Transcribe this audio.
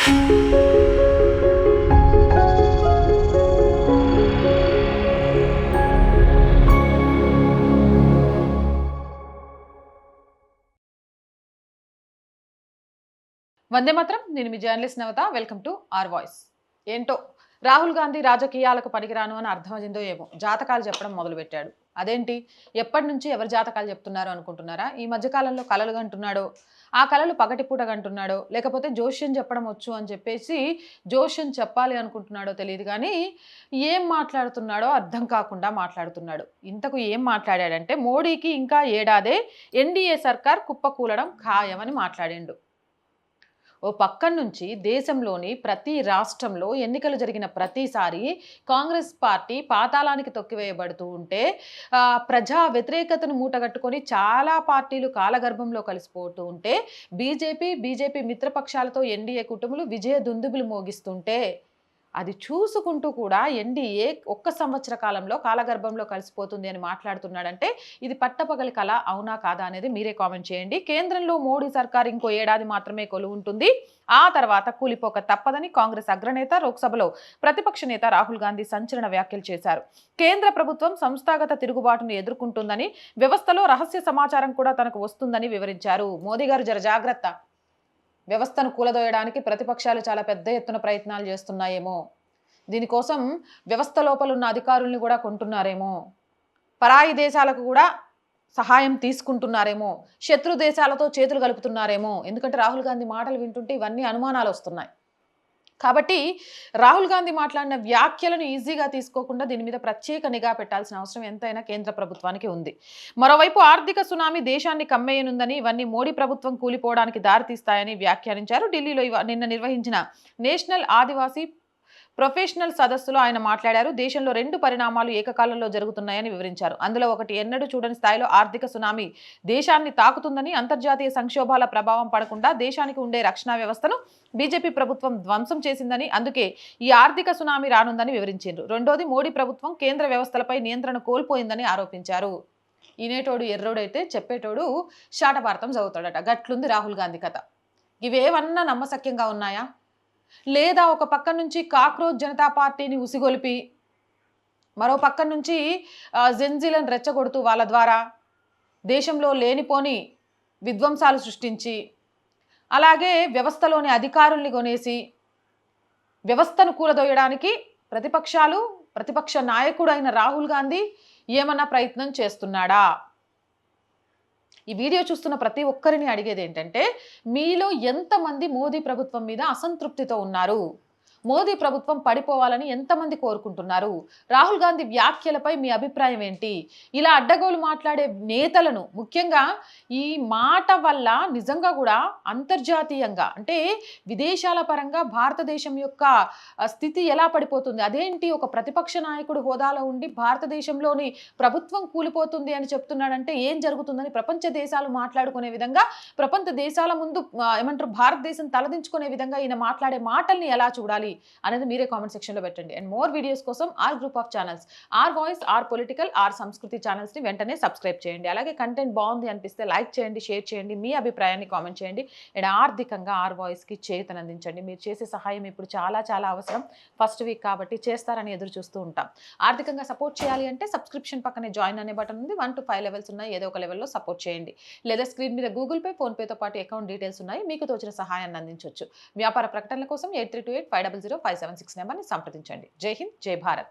వందే మాత్రం. నేను మీ journalist Navatha. Welcome to our voice. ఏంటో రాహుల్ గాంధీ రాజకీయాలకు పనికిరాను అని అర్థమైందో ఏమో జాతకాలు చెప్పడం మొదలుపెట్టాడు. అదేంటి, ఎప్పటి నుంచి ఎవరి జాతకాలు చెప్తున్నారు అనుకుంటున్నారా? ఈ మధ్యకాలంలో కలలు కంటున్నాడో, ఆ కలలు పగటిపూట కంటున్నాడో, లేకపోతే జోష్యం చెప్పడం వచ్చు అని చెప్పేసి జోష్యం చెప్పాలి అనుకుంటున్నాడో తెలియదు కానీ ఏం మాట్లాడుతున్నాడో అర్థం కాకుండా మాట్లాడుతున్నాడు. ఇంతకు ఏం మాట్లాడాడంటే, మోడీకి ఇంకా ఏడాదే, ఎన్డీఏ సర్కార్ కుప్పకూలడం ఖాయమని మాట్లాడిండు. ఓ పక్కన నుంచి దేశంలోని ప్రతి రాష్ట్రంలో ఎన్నికలు జరిగిన ప్రతిసారి కాంగ్రెస్ పార్టీ పాతాళానికి తొక్కివేయబడుతూ ఉంటే ప్రజా వ్యతిరేకతను మూటగట్టుకొని చాలా పార్టీలు కాలగర్భంలో కలిసిపోతూ ఉంటే బీజేపీ మిత్రపక్షాలతో ఎన్డీఏ కుటుంబాలు విజయ దుందుబులు మోగిస్తుంటే అది చూసుకుంటూ కూడా ఎన్డీఏ ఒక్క సంవత్సర కాలంలో కాలగర్భంలో కలిసిపోతుంది అని మాట్లాడుతున్నాడంటే ఇది పట్టపగలి కళ అవునా కాదా అనేది మీరే కామెంట్ చేయండి. కేంద్రంలో మోడీ సర్కార్ ఇంకో ఏడాది మాత్రమే కొలువు ఉంటుంది, ఆ తర్వాత కూలిపోక తప్పదని కాంగ్రెస్ అగ్రనేత, లోక్సభలో ప్రతిపక్ష నేత రాహుల్ గాంధీ సంచలన వ్యాఖ్యలు చేశారు. కేంద్ర ప్రభుత్వం సంస్థాగత తిరుగుబాటును ఎదుర్కొంటుందని, వ్యవస్థలో రహస్య సమాచారం కూడా తనకు వస్తుందని వివరించారు. మోదీ గారు జర జాగ్రత్త, వ్యవస్థను కూలదోయడానికి ప్రతిపక్షాలు చాలా పెద్ద ఎత్తున ప్రయత్నాలు చేస్తున్నాయేమో, దీనికోసం వ్యవస్థ లోపల ఉన్న అధికారుల్ని కూడా కొంటున్నారేమో, పరాయి దేశాలకు కూడా సహాయం తీసుకుంటున్నారేమో, శత్రు దేశాలతో చేతులు కలుపుతున్నారేమో. ఎందుకంటే రాహుల్ గాంధీ మాటలు వింటుంటే ఇవన్నీ అనుమానాలు వస్తున్నాయి. కాబట్టి రాహుల్ గాంధీ మాట్లాడిన వ్యాఖ్యలను ఈజీగా తీసుకోకుండా దీని మీద ప్రత్యేక నిఘా పెట్టాల్సిన అవసరం ఎంతైనా కేంద్ర ప్రభుత్వానికి ఉంది. మరోవైపు ఆర్థిక సునామీ దేశాన్ని కమ్మేయనుందని, ఇవన్నీ మోడీ ప్రభుత్వం కూలిపోవడానికి దారితీస్తాయని వ్యాఖ్యానించారు. ఢిల్లీలో నిన్న నిర్వహించిన నేషనల్ ఆదివాసీ ప్రొఫెషనల్ సదస్సులో ఆయన మాట్లాడారు. దేశంలో 2 పరిణామాలు ఏకకాలంలో జరుగుతున్నాయని వివరించారు. అందులో ఒకటి, ఎన్నడూ చూడని స్థాయిలో ఆర్థిక సునామీ దేశాన్ని తాకుతుందని, అంతర్జాతీయ సంక్షోభాల ప్రభావం పడకుండా దేశానికి ఉండే రక్షణ వ్యవస్థను బీజేపీ ప్రభుత్వం ధ్వంసం చేసిందని, అందుకే ఈ ఆర్థిక సునామీ రానుందని వివరించారు. రెండోది, మోడీ ప్రభుత్వం కేంద్ర వ్యవస్థలపై నియంత్రణ కోల్పోయిందని ఆరోపించారు. ఈనేటోడు ఎర్రోడైతే చెప్పేటోడు శాటభారతం చదువుతాడట. గట్లుంది రాహుల్ గాంధీ కథ. ఇవేవన్నా నమ్మశక్యంగా ఉన్నాయా? లేదా ఒక పక్క నుంచి కాక్రోచ్ జనతా పార్టీని ఉసిగొలిపి మరో పక్క నుంచి జెన్జీలను రెచ్చగొడుతూ వాళ్ళ ద్వారా దేశంలో లేనిపోని విధ్వంసాలు సృష్టించి, అలాగే వ్యవస్థలోని అధికారుల్ని కొనేసి వ్యవస్థను కూలదోయడానికి ప్రతిపక్ష నాయకుడు అయిన రాహుల్ గాంధీ ఏమన్నా ప్రయత్నం చేస్తున్నాడా? ఈ వీడియో చూస్తున్న ప్రతి ఒక్కరిని అడిగేది ఏంటంటే, మీలో ఎంతమంది మోదీ ప్రభుత్వం మీద అసంతృప్తితో ఉన్నారు? మోదీ ప్రభుత్వం పడిపోవాలని ఎంతమంది కోరుకుంటున్నారు? రాహుల్ గాంధీ వ్యాఖ్యలపై మీ అభిప్రాయం ఏంటి? ఇలా అడ్డగోలు మాట్లాడే నేతలను, ముఖ్యంగా ఈ మాట వల్ల నిజంగా కూడా అంతర్జాతీయంగా అంటే విదేశాల పరంగా భారతదేశం యొక్క స్థితి ఎలా పడిపోతుంది? అదేంటి, ఒక ప్రతిపక్ష నాయకుడు హోదాలో ఉండి భారతదేశంలోని ప్రభుత్వం కూలిపోతుంది అని చెప్తున్నాడంటే ఏం జరుగుతుందని ప్రపంచ దేశాలు మాట్లాడుకునే విధంగా, ప్రపంచ దేశాల ముందు భారతదేశం తలదించుకునే విధంగా ఈయన మాట్లాడే మాటల్ని ఎలా చూడాలి అనేది మీరే కామెంట్ సెక్షన్ లో పెట్టండి. అండ్ మోర్ వీడియోస్ కోసం or group of channels, or voice, or political, or Samskriti channels ని వెంటనే సబ్స్క్రైబ్ చేయండి. అలాగే కంటెంట్ బాగుంది అనిపిస్తే లైక్ చేయండి, షేర్ చేయండి, మీ అభిప్రాయాన్ని కామెంట్ చేయండి. అండ్ ఆర్థికంగా ఆర్ వాయిస్ కి చేతనందించండి. మీరు చేసే సహాయం ఇప్పుడు చాలా చాలా అవసరం. ఫస్ట్ వీక్ కాబట్టి చేస్తారని ఎదురు చూస్తూ ఉంటాం. ఆర్థికంగా సపోర్ట్ చేయాలి అంటే సబ్స్క్రిప్షన్ పక్కనే జాయిన్ అనే బటన్ ఉంది. 1 to 5 లెవెల్స్ ఉన్నాయి. ఏదో ఒక లెవెల్లో సపోర్ట్ చేయండి. లేదా స్క్రీన్ మీద గూగుల్ పే, ఫోన్ పేతో పాటు అకౌంట్ డీటెయిల్స్ ఉన్నాయి. మీకు తోచిన సహాయాన్ని అందించవచ్చు. వ్యాపార ప్రకటనల కోసం 8328500576 నెంబర్ని సంప్రదించండి. జై హింద్, జై భారత్.